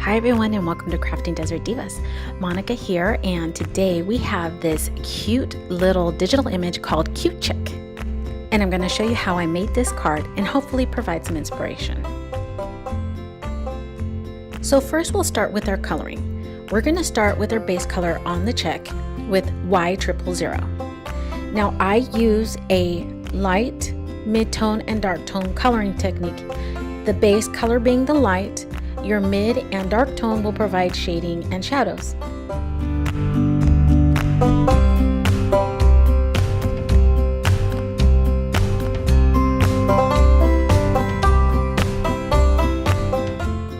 Hi everyone and welcome to Crafting Desert Divas. Monica here, and today we have this cute little digital image called Cute Chick. And I'm going to show you how I made this card and hopefully provide some inspiration. So first we'll start with our coloring. We're going to start with our base color on the chick with Y000. Now I use a light, mid-tone, and dark tone coloring technique. The base color being the light, your mid and dark tone will provide shading and shadows.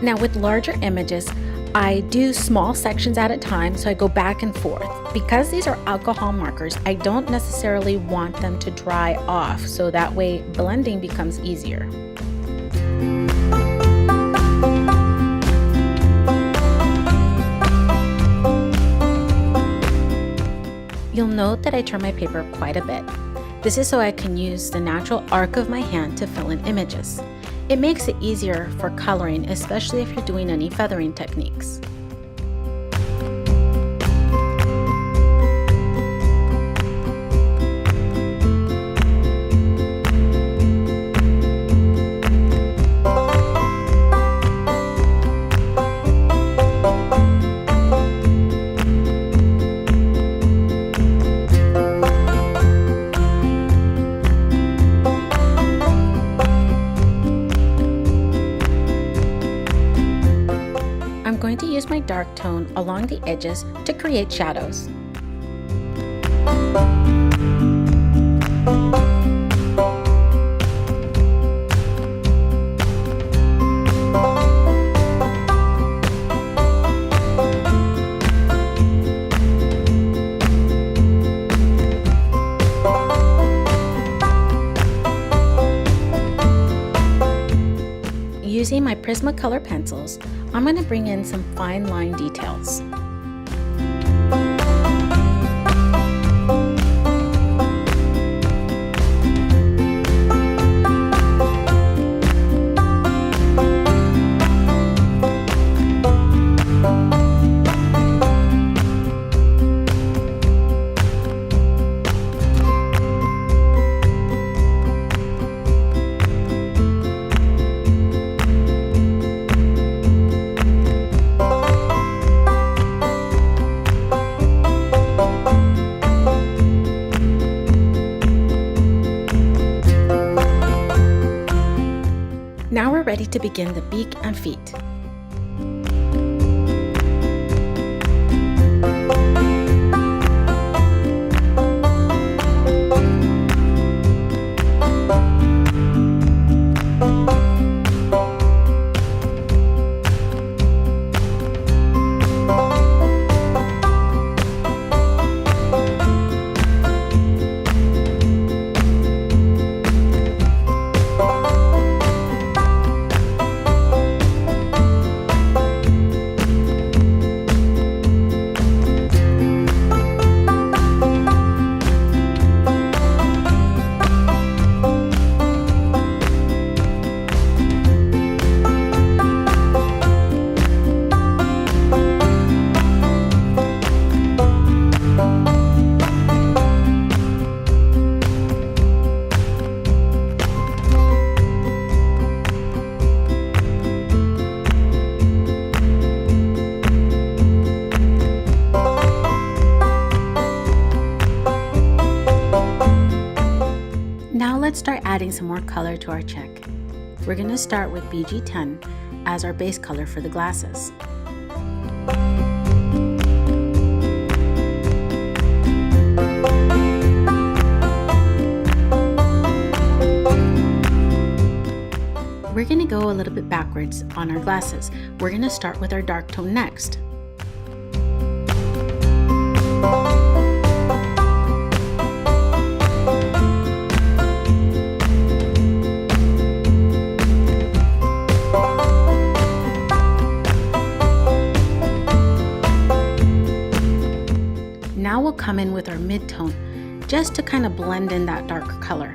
Now with larger images, I do small sections at a time, so I go back and forth. Because these are alcohol markers, I don't necessarily want them to dry off, so that way blending becomes easier. You'll note that I turn my paper quite a bit. This is so I can use the natural arc of my hand to fill in images. It makes it easier for coloring, especially if you're doing any feathering techniques. I'm going to use my dark tone along the edges to create shadows. Using my Prismacolor pencils, I'm going to bring in some fine line details. Now we're ready to begin the beak and feet. Now let's start adding some more color to our chick. We're going to start with BG10 as our base color for the glasses. We're going to go a little bit backwards on our glasses. We're going to start with our dark tone next. Now we'll come in with our mid-tone just to kind of blend in that dark color.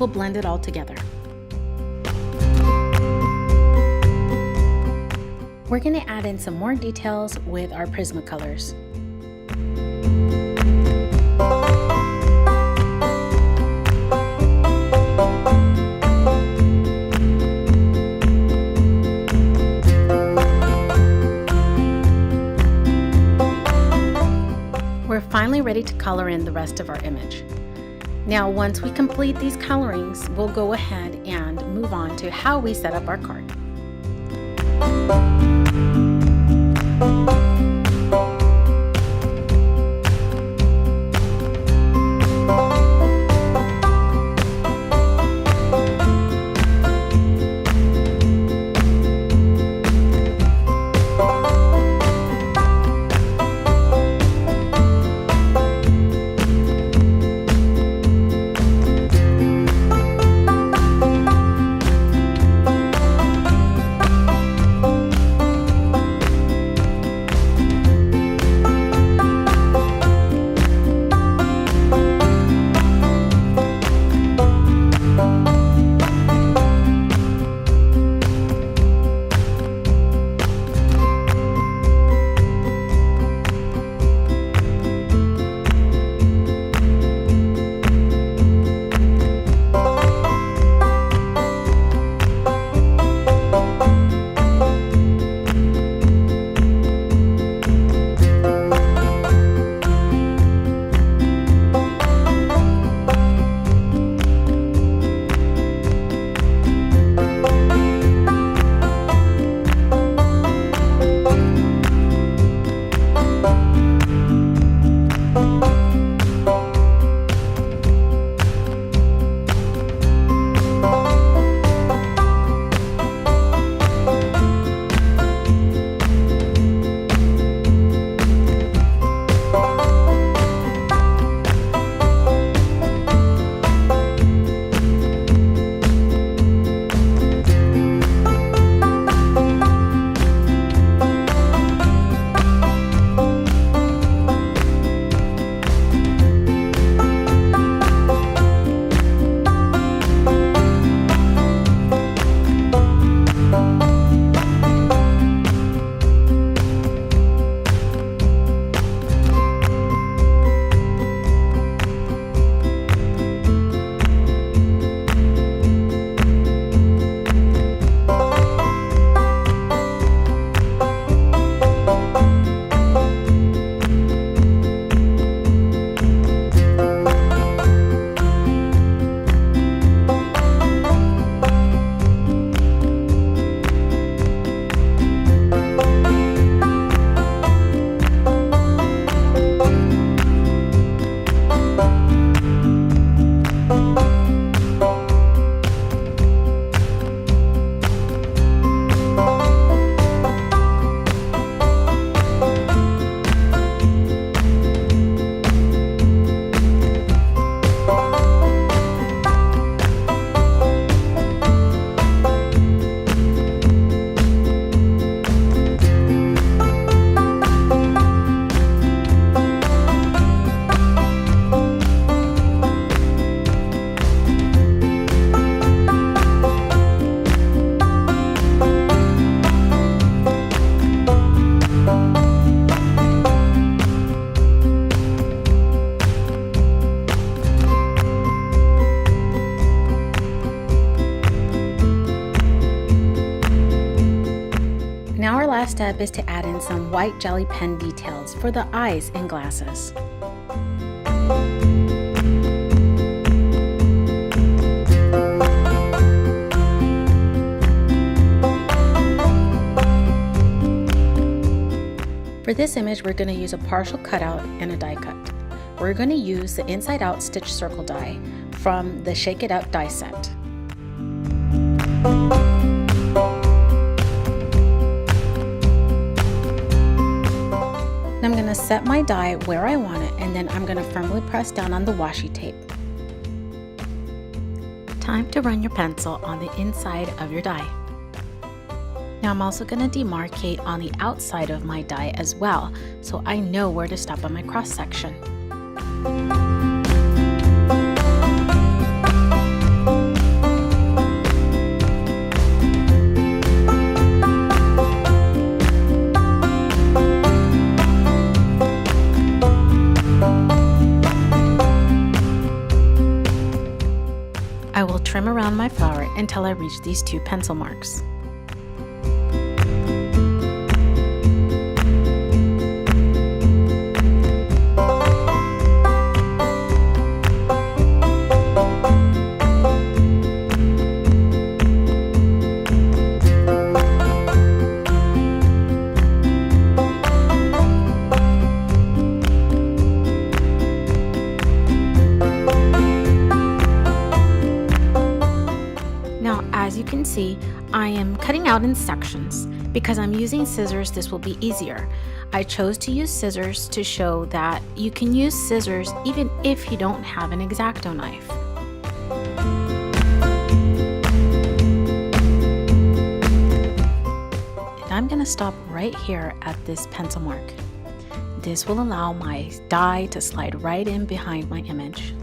will blend it all together. We're going to add in some more details with our Prismacolors. We're finally ready to color in the rest of our image. Now, once we complete these colorings, we'll go ahead and move on to how we set up our card. Now our last step is to add in some white jelly pen details for the eyes and glasses. For this image, we're going to use a partial cutout and a die cut. We're going to use the inside out stitch circle die from the Shake It Up die set. I'm going to set my die where I want it, and then I'm going to firmly press down on the washi tape. Time to run your pencil on the inside of your die. Now I'm also going to demarcate on the outside of my die as well, so I know where to stop on my cross section. them around my flower until I reach these 2 pencil marks. As you can see, I am cutting out in sections. Because I'm using scissors, this will be easier. I chose to use scissors to show that you can use scissors even if you don't have an X-Acto knife. And I'm going to stop right here at this pencil mark. This will allow my die to slide right in behind my image.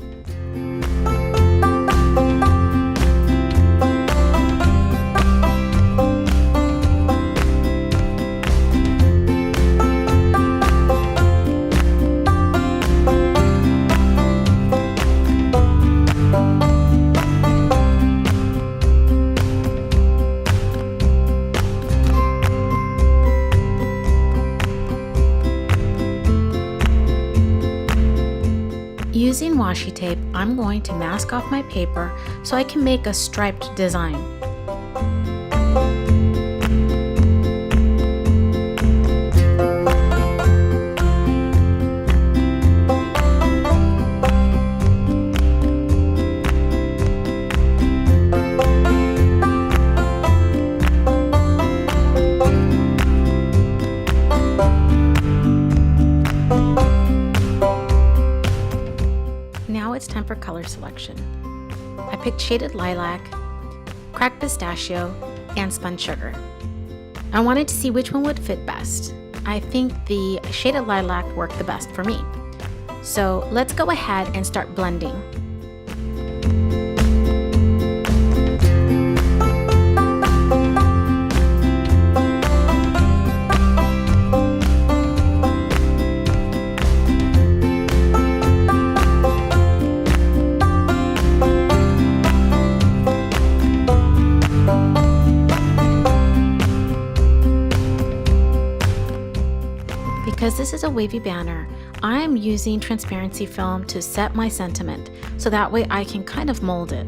Using washi tape, I'm going to mask off my paper so I can make a striped design. Now it's time for color selection. I picked shaded lilac, cracked pistachio, and spun sugar. I wanted to see which one would fit best. I think the shaded lilac worked the best for me. So let's go ahead and start blending. Because this is a wavy banner, I'm using transparency film to set my sentiment, so that way I can kind of mold it.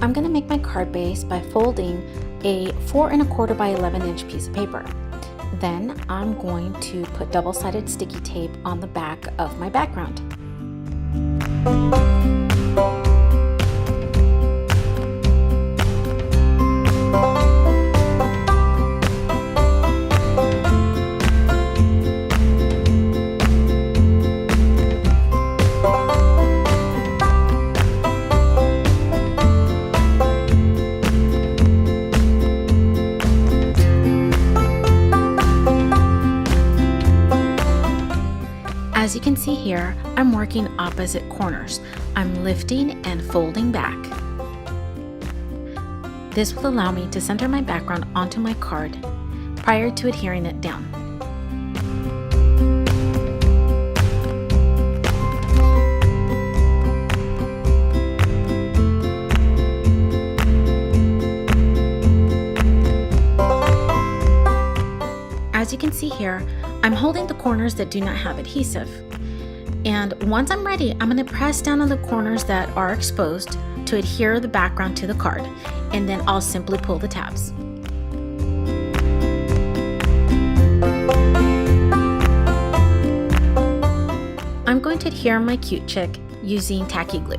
I'm going to make my card base by folding a 4 1/4 by 11 inch piece of paper. Then I'm going to put double-sided sticky tape on the back of my background. As you can see here, I'm working opposite corners. I'm lifting and folding back. This will allow me to center my background onto my card prior to adhering it down. As you can see here, I'm holding the corners that do not have adhesive. And once I'm ready, I'm going to press down on the corners that are exposed to adhere the background to the card, and then I'll simply pull the tabs. I'm going to adhere my cute chick using tacky glue.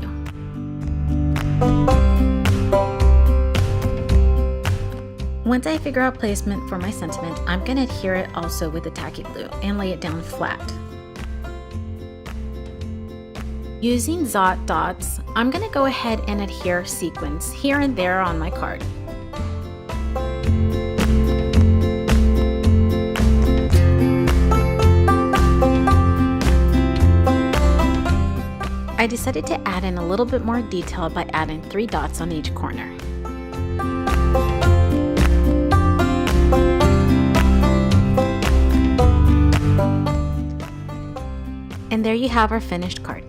Once I figure out placement for my sentiment, I'm going to adhere it also with the tacky glue and lay it down flat. Using Zot dots, I'm going to go ahead and adhere sequins here and there on my card. I decided to add in a little bit more detail by adding 3 dots on each corner. And there you have our finished card.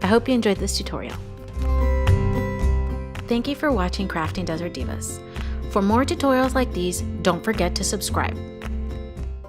I hope you enjoyed this tutorial. Thank you for watching Crafting Desert Divas. For more tutorials like these, don't forget to subscribe.